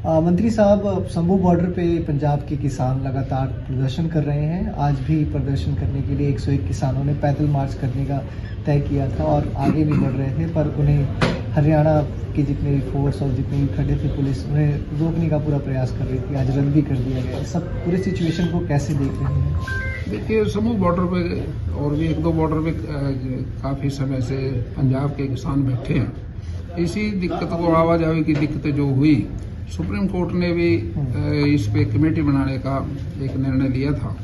मंत्री साहब, शंभू बॉर्डर पे पंजाब के किसान लगातार प्रदर्शन कर रहे हैं। आज भी प्रदर्शन करने के लिए 101 किसानों ने पैदल मार्च करने का तय किया था और आगे भी बढ़ रहे थे, पर उन्हें हरियाणा की जितने भी फोर्स और जितने भी खड़े थे पुलिस, उन्हें रोकने का पूरा प्रयास कर रही थी। आज रद्द भी कर दिया गया। सब पूरी सिचुएशन को कैसे देख रहे हैं? देखिए, शंभू बॉर्डर पे और भी एक दो बॉर्डर पे काफ़ी समय से पंजाब के किसान बैठे हैं। इसी दिक्कत को, आवाजाही की दिक्कत जो हुई, सुप्रीम कोर्ट ने भी इस पे कमेटी बनाने का एक निर्णय लिया था,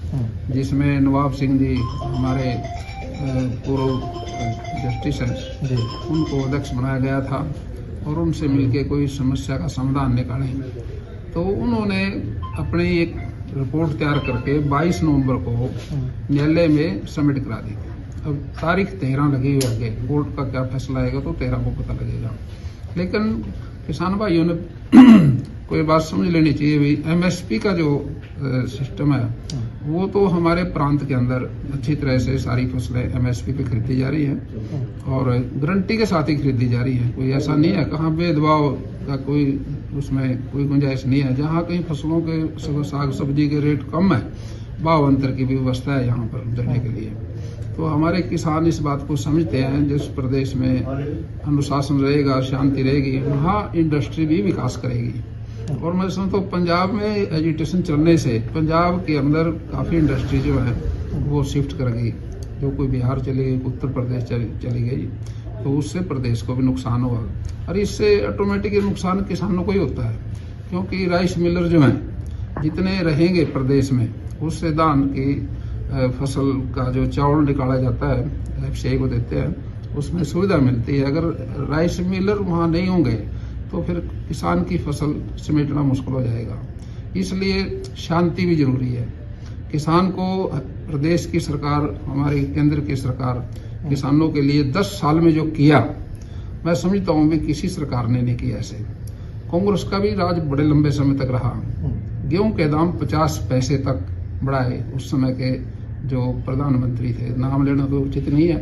जिसमें नवाब सिंह जी हमारे पूर्व जस्टिस हैं, उनको अध्यक्ष बनाया गया था और उनसे मिलकर कोई समस्या का समाधान निकालें। तो उन्होंने अपनी एक रिपोर्ट तैयार करके 22 नवंबर को न्यायालय में सबमिट करा दी। अब तारीख 13 लगी हुई है, आगे कोर्ट का क्या फैसला आएगा तो 13 को पता लगेगा। लेकिन किसान भाइयों ने कोई बात समझ लेनी चाहिए भी, एमएसपी का जो सिस्टम है वो तो हमारे प्रांत के अंदर अच्छी तरह से सारी फसलें एमएसपी पे खरीदी जा रही हैं और गारंटी के साथ ही खरीदी जा रही हैं। कोई ऐसा नहीं है, कहाँ भेदभाव का कोई उसमें कोई गुंजाइश नहीं है। जहाँ कहीं फसलों के साग सब्जी के रेट कम है, भाव अंतर की भी व्यवस्था है यहाँ पर देने के लिए। तो हमारे किसान इस बात को समझते हैं, जिस प्रदेश में अनुशासन रहेगा, शांति रहेगी, वहाँ इंडस्ट्री भी विकास करेगी। और मैं समझता हूँ पंजाब में एजुटेशन चलने से पंजाब के अंदर काफ़ी इंडस्ट्री जो है वो शिफ्ट कर गई। जो कोई बिहार चली गई, उत्तर प्रदेश चली गई, तो उससे प्रदेश को भी नुकसान हुआ और इससे ऑटोमेटिक नुकसान किसानों को ही होता है, क्योंकि राइस मिलर जो हैं जितने रहेंगे प्रदेश में, उससे धान की फसल का जो चावल निकाला जाता है एफसीआई को देते हैं, उसमें सुविधा मिलती है। अगर राइस मिलर वहाँ नहीं होंगे तो फिर किसान की फसल समेटना मुश्किल हो जाएगा। इसलिए शांति भी जरूरी है। किसान को प्रदेश की सरकार, हमारी केंद्र की सरकार किसानों के लिए 10 साल में जो किया, मैं समझता हूँ भी किसी सरकार ने नहीं किया ऐसे। कांग्रेस का भी राज बड़े लंबे समय तक रहा। गेहूं के दाम 50 पैसे तक बढ़ाए उस समय के जो प्रधानमंत्री थे, नाम लेना तो उचित नहीं है,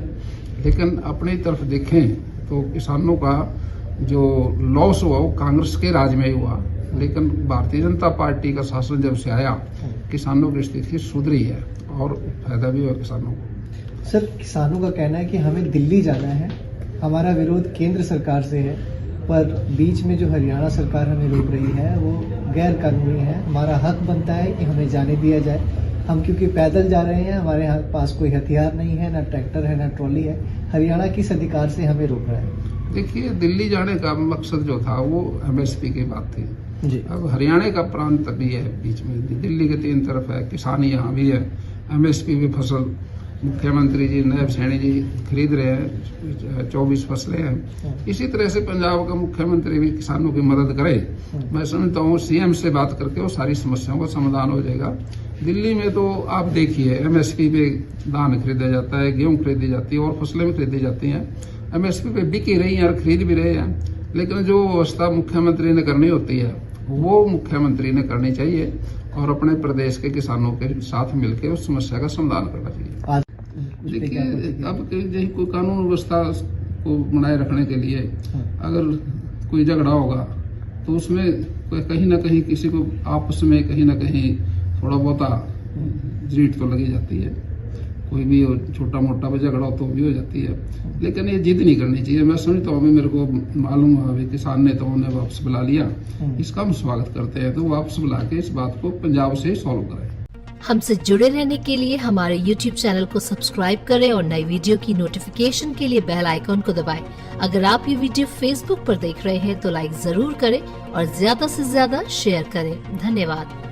लेकिन अपनी तरफ देखें तो किसानों का जो लॉस हुआ वो कांग्रेस के राज में ही हुआ। लेकिन भारतीय जनता पार्टी का शासन जब से आया, किसानों की स्थिति सुधरी है और फायदा भी हुआ किसानों को। सर, किसानों का कहना है कि हमें दिल्ली जाना है, हमारा विरोध केंद्र सरकार से है, पर बीच में जो हरियाणा सरकार हमें रोक रही है वो गैर कानूनी है। हमारा हक बनता है कि हमें जाने दिया जाए। हम क्योंकि पैदल जा रहे हैं, हमारे यहाँ पास कोई हथियार नहीं है, ना ट्रैक्टर है, ना ट्रॉली है। हरियाणा किस अधिकार से हमें रोक रहा है? देखिए, दिल्ली जाने का मकसद जो था वो एमएसपी की बात थी जी। अब हरियाणा का प्रांत भी है बीच में, दिल्ली के 3 तरफ है, किसान यहाँ भी है, एमएसपी भी फसल मुख्यमंत्री जी नायब सैनी जी खरीद रहे हैं, 24 फसलें हैं। इसी तरह से पंजाब का मुख्यमंत्री भी किसानों की मदद करे। मैं समझता हूँ सीएम से बात करके वो सारी समस्याओं का समाधान हो जाएगा। दिल्ली में तो आप देखिए एमएसपी पे धान खरीदा जाता है, गेहूं खरीदी जाती है और फसलें भी खरीदी जाती हैं। एमएसपी पे बिक ही रही हैं और खरीद भी रहे हैं, लेकिन जो व्यवस्था मुख्यमंत्री ने करनी होती है वो मुख्यमंत्री ने करनी चाहिए और अपने प्रदेश के किसानों के साथ मिलकर उस समस्या का समाधान करना चाहिए। देखिए, अब कोई कानून व्यवस्था को बनाए रखने के लिए अगर कोई झगड़ा होगा तो उसमें कहीं ना कहीं किसी को आपस में कहीं ना कहीं थोड़ा बहुत जीत तो लगी जाती है। कोई भी छोटा मोटा झगड़ा तो भी हो जाती है, लेकिन ये जिद नहीं करनी चाहिए। मैं समझता हूँ, मेरे को मालूम हुआ अभी किसान ने तो उन्हें वापस बुला लिया, इसका हम स्वागत करते हैं। तो वापस बुला के इस बात को पंजाब से सॉल्व करें। हमसे जुड़े रहने के लिए हमारे YouTube चैनल को सब्सक्राइब करें और नई वीडियो की नोटिफिकेशन के लिए बेल आइकॉन को दबाएं। अगर आप ये वीडियो Facebook पर देख रहे हैं तो लाइक जरूर करें और ज्यादा से ज्यादा शेयर करें। धन्यवाद।